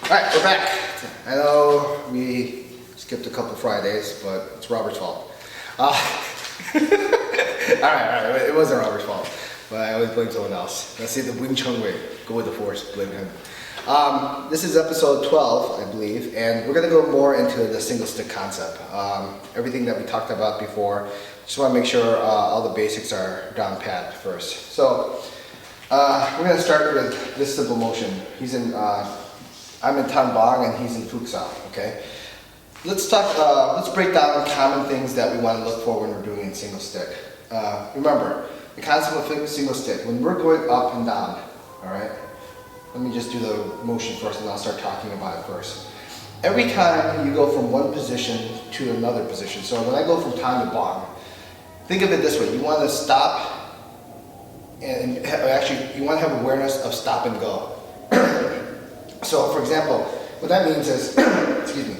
Alright, we're back. I know we skipped a couple Fridays, but it's Robert's fault. Alright, it wasn't Robert's fault, but I always blame someone else. Let's see the Wing Chun way. Go with the force, blame him. This is episode 12, I believe, and we're going to go more into the single stick concept. Everything that we talked about before, just want to make sure all the basics are down pat first. So, we're going to start with this simple motion. I'm in Tan Bang and he's in Futsal, okay? Let's break down common things that we want to look for when we're doing it in single stick. Remember, the concept of single stick, when we're going up and down, all right? Let me just do the motion first and I'll start talking about it first. Every time you go from one position to another position, so when I go from Tan to Bang, think of it this way, you want to stop and actually you want to have awareness of stop and go. So for example, what that means is, excuse me,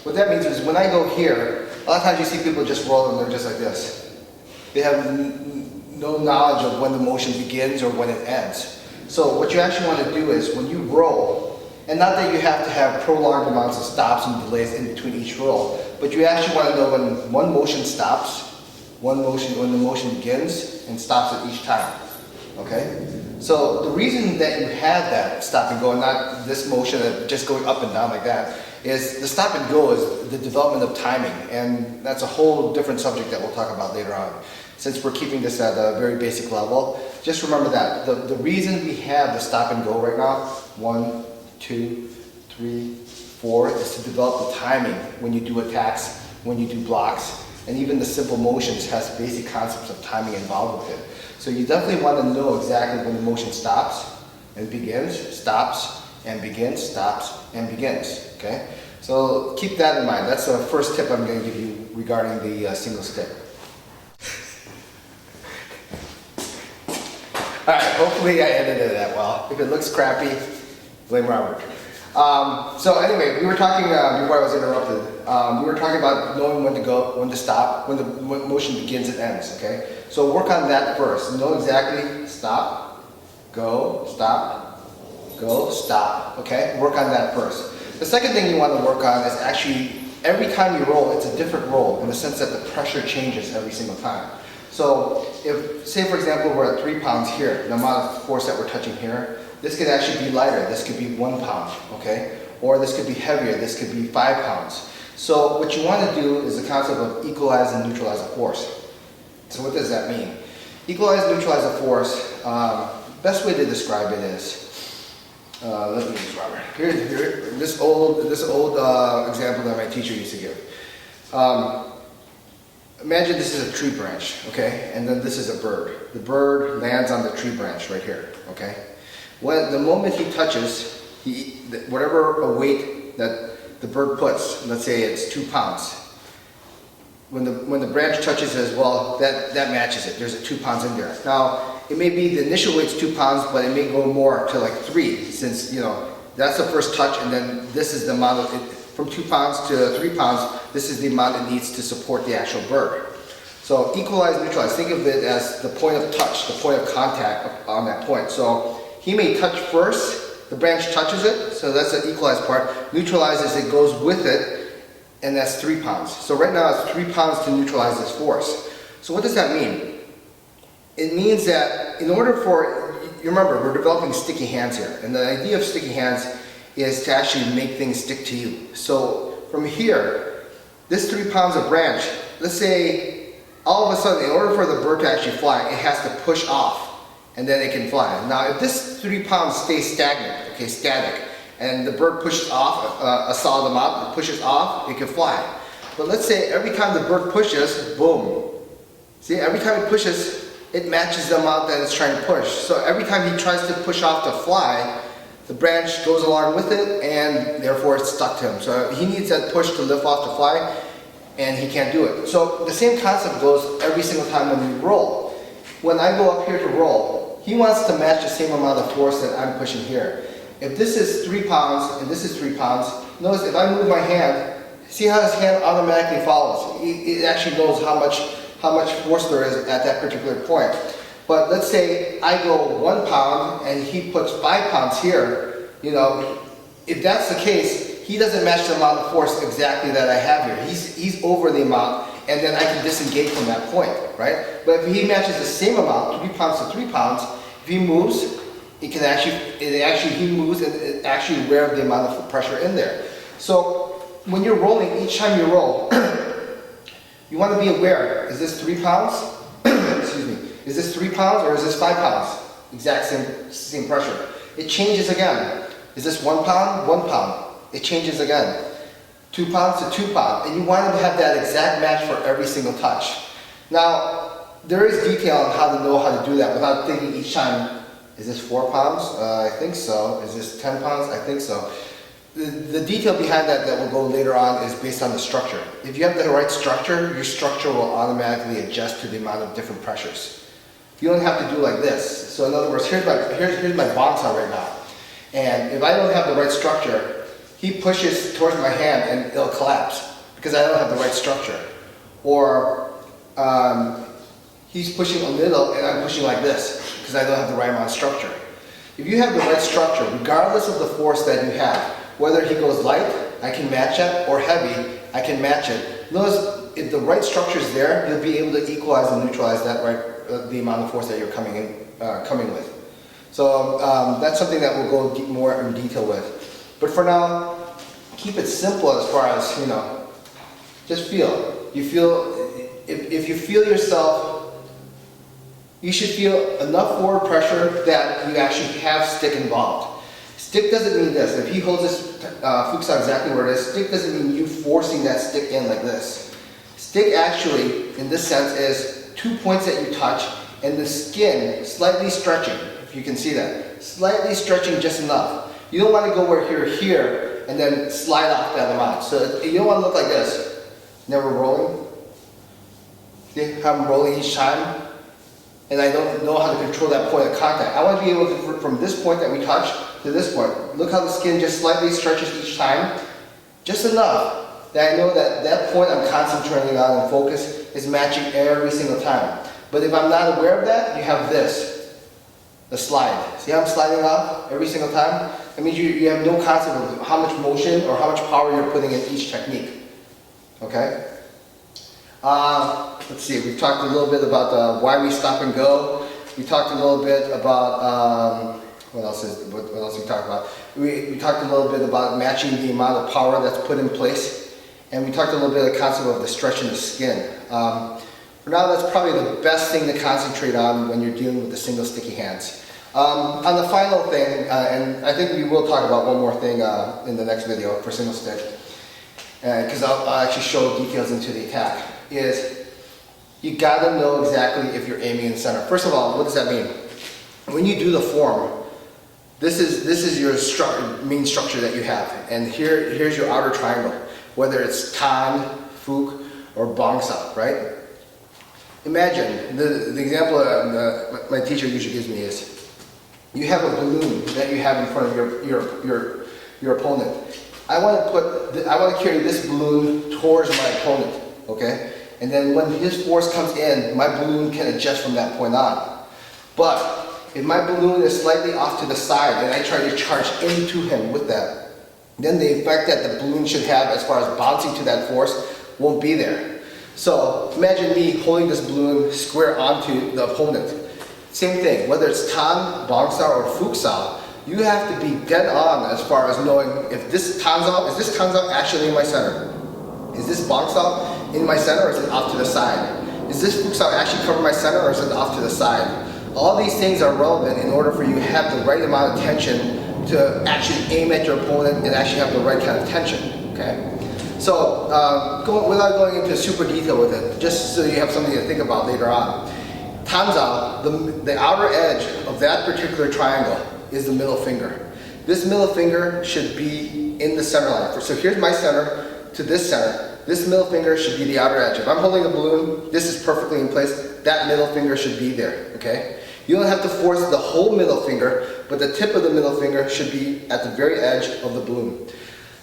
what that means is when I go here, a lot of times you see people just roll and they're just like this. They have no knowledge of when the motion begins or when it ends. So what you actually want to do is when you roll, and not that you have to have prolonged amounts of stops and delays in between each roll, but you actually want to know when one motion stops, when the motion begins and stops at each time. Okay? So the reason that you have that stop and go and not this motion of just going up and down like that is the stop and go is the development of timing, and that's a whole different subject that we'll talk about later on. Since we're keeping this at a very basic level, just remember that. The reason we have the stop and go right now, 1, 2, 3, 4, is to develop the timing when you do attacks, when you do blocks, and even the simple motions has basic concepts of timing involved with it. So you definitely want to know exactly when the motion stops and begins, stops and begins, stops and begins, okay? So keep that in mind. That's the first tip I'm going to give you regarding the single stick. Alright, hopefully I edited that well. If it looks crappy, blame Robert. So anyway, we were talking, before I was interrupted, we were talking about knowing when to go, when to stop, when the motion begins and ends, okay? So work on that first. Know exactly, stop, go, stop, okay? Work on that first. The second thing you want to work on is actually, every time you roll, it's a different roll in the sense that the pressure changes every single time. So if, say for example, we're at 3 pounds here, the amount of force that we're touching here, this could actually be lighter, this could be 1 pound, okay? Or this could be heavier, this could be 5 pounds. So what you want to do is the concept of equalize and neutralize a force. So what does that mean? Equalize and neutralize a force, best way to describe it is, let me use Robert. Here, this old example that my teacher used to give. Imagine this is a tree branch, okay? And then this is a bird. The bird lands on the tree branch right here, okay? When the moment he touches, whatever weight that the bird puts, let's say it's 2 pounds, when the branch touches it as well, that matches it. There's a 2 pounds in there. Now, it may be the initial weight's 2 pounds, but it may go more to like 3, since, you know, that's the first touch, and then this is the amount of, from 2 pounds to 3 pounds, this is the amount it needs to support the actual bird. So equalize, neutralize, think of it as the point of touch, the point of contact on that point. So he may touch first, the branch touches it, so that's the equalized part. Neutralizes, it goes with it, and that's 3 pounds. So right now it's 3 pounds to neutralize this force. So what does that mean? It means that in order for, you remember, we're developing sticky hands here, and the idea of sticky hands is to actually make things stick to you. So from here, this 3 pounds of branch, let's say all of a sudden, in order for the bird to actually fly, it has to push off, and then it can fly. Now if this 3 pounds stays stagnant, okay, static, and the bird pushes off a solid amount, it pushes off, it can fly. But let's say every time the bird pushes, boom. See, every time it pushes, it matches the amount that it's trying to push. So every time he tries to push off to fly, the branch goes along with it, and therefore it's stuck to him. So he needs that push to lift off to fly, and he can't do it. So the same concept goes every single time when we roll. When I go up here to roll, he wants to match the same amount of force that I'm pushing here. If this is 3 pounds and this is 3 pounds, notice if I move my hand, see how his hand automatically follows. It actually knows how much force there is at that particular point. But let's say I go 1 pound and he puts 5 pounds here, you know, if that's the case, he doesn't match the amount of force exactly that I have here. He's over the amount, and then I can disengage from that point, right? But if he matches the same amount, 3 pounds to 3 pounds, if he moves, he moves and it actually revs the amount of pressure in there. So when you're rolling, each time you roll, you want to be aware, is this 3 pounds? Excuse me. Is this 3 pounds or is this 5 pounds? Exact same pressure. It changes again. Is this 1 pound? 1 pound. It changes again. 2 pounds to 2 pounds. And you want to have that exact match for every single touch. Now, there is detail on how to know how to do that without thinking each time, is this 4 pounds? I think so. Is this 10 pounds? I think so. The detail behind that we'll go later on is based on the structure. If you have the right structure, your structure will automatically adjust to the amount of different pressures. You don't have to do like this. So in other words, here's my bong saw right now. And if I don't have the right structure, he pushes towards my hand and it'll collapse because I don't have the right structure. Or he's pushing a little and I'm pushing like this because I don't have the right amount of structure. If you have the right structure, regardless of the force that you have, whether he goes light, I can match it, or heavy, I can match it. Notice if the right structure is there, you'll be able to equalize and neutralize that the amount of force that you're coming with. So that's something that we'll go more in detail with. But for now, keep it simple as far as, you know, just feel. If you feel yourself, you should feel enough forward pressure that you actually have stick involved. Stick doesn't mean this. If he holds this fukusaw exactly where it is, stick doesn't mean you forcing that stick in like this. Stick actually, in this sense, is 2 points that you touch and the skin slightly stretching, if you can see that. Slightly stretching just enough. You don't want to go where you're here and then slide off that amount. So you don't want to look like this. Never rolling. See how I'm rolling each time? And I don't know how to control that point of contact. I want to be able to, from this point that we touch to this point, look how the skin just slightly stretches each time. Just enough that I know that that point I'm concentrating on and focus is matching every single time. But if I'm not aware of that, you have this, the slide. See how I'm sliding off every single time? That means you have no concept of how much motion or how much power you're putting in each technique. Okay? Let's see, we've talked a little bit about why we stop and go. We talked a little bit about, what else we talked about? We talked a little bit about matching the amount of power that's put in place. And we talked a little bit of the concept of the stretching the skin. For now, that's probably the best thing to concentrate on when you're dealing with the single sticky hands. On the final thing, and I think we will talk about one more thing in the next video for single stick, because I'll actually show details into the attack, is you gotta know exactly if you're aiming in the center. First of all, what does that mean? When you do the form, this is your main structure that you have, and here's your outer triangle, whether it's Tan, Fuk, or Bong Sa, right? Imagine, the example my teacher usually gives me is, you have a balloon that you have in front of your opponent. I want to carry this balloon towards my opponent, okay? And then when his force comes in, my balloon can adjust from that point on. But if my balloon is slightly off to the side and I try to charge into him with that, then the effect that the balloon should have as far as bouncing to that force won't be there. So imagine me holding this balloon square onto the opponent. Same thing, whether it's Tan, Bong Sa, or Fuk Sa, you have to be dead on as far as knowing if this Tan Sa, is this Tan Sa actually in my center? Is this Bong Sa in my center or is it off to the side? Is this Fuk Sa actually cover my center or is it off to the side? All these things are relevant in order for you to have the right amount of tension to actually aim at your opponent and actually have the right kind of tension, okay? So, without going into super detail with it, just so you have something to think about later on, Tan Sa, the outer edge of that particular triangle is the middle finger. This middle finger should be in the center line. So here's my center to this center. This middle finger should be the outer edge. If I'm holding a balloon, this is perfectly in place. That middle finger should be there, okay? You don't have to force the whole middle finger, but the tip of the middle finger should be at the very edge of the balloon.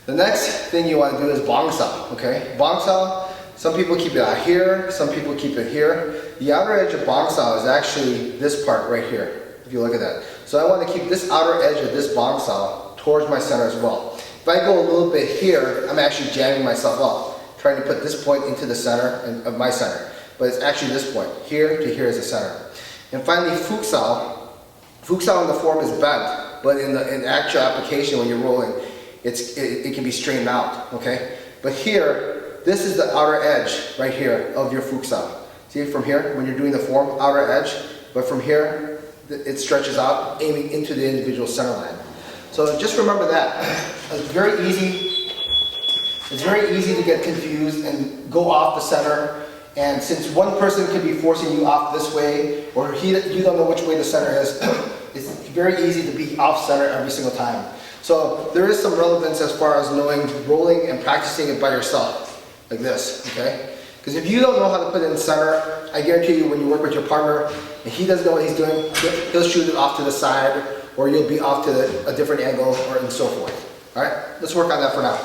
The next thing you want to do is Bong Sa, okay? Bong Sa, some people keep it out here, some people keep it here. The outer edge of Bong Sa is actually this part right here, if you look at that. So I want to keep this outer edge of this Bong Sa towards my center as well. If I go a little bit here, I'm actually jamming myself up, trying to put this point into the center of my center. But it's actually this point, here to here is the center. And finally, futsal. Futsal in the form is bent, but in actual application when you're rolling, it can be straightened out, okay? But here, this is the outer edge right here of your futsal. See from here, when you're doing the form, outer edge, but from here, it stretches out, aiming into the individual center line. So just remember that. It's very easy. It's very easy to get confused and go off the center. And since one person could be forcing you off this way, or you don't know which way the center is, it's very easy to be off center every single time. So there is some relevance as far as knowing rolling and practicing it by yourself, like this, okay? Because if you don't know how to put it in center, I guarantee you when you work with your partner and he doesn't know what he's doing, he'll shoot it off to the side, or you'll be off to a different angle, or and so forth. All right, let's work on that for now.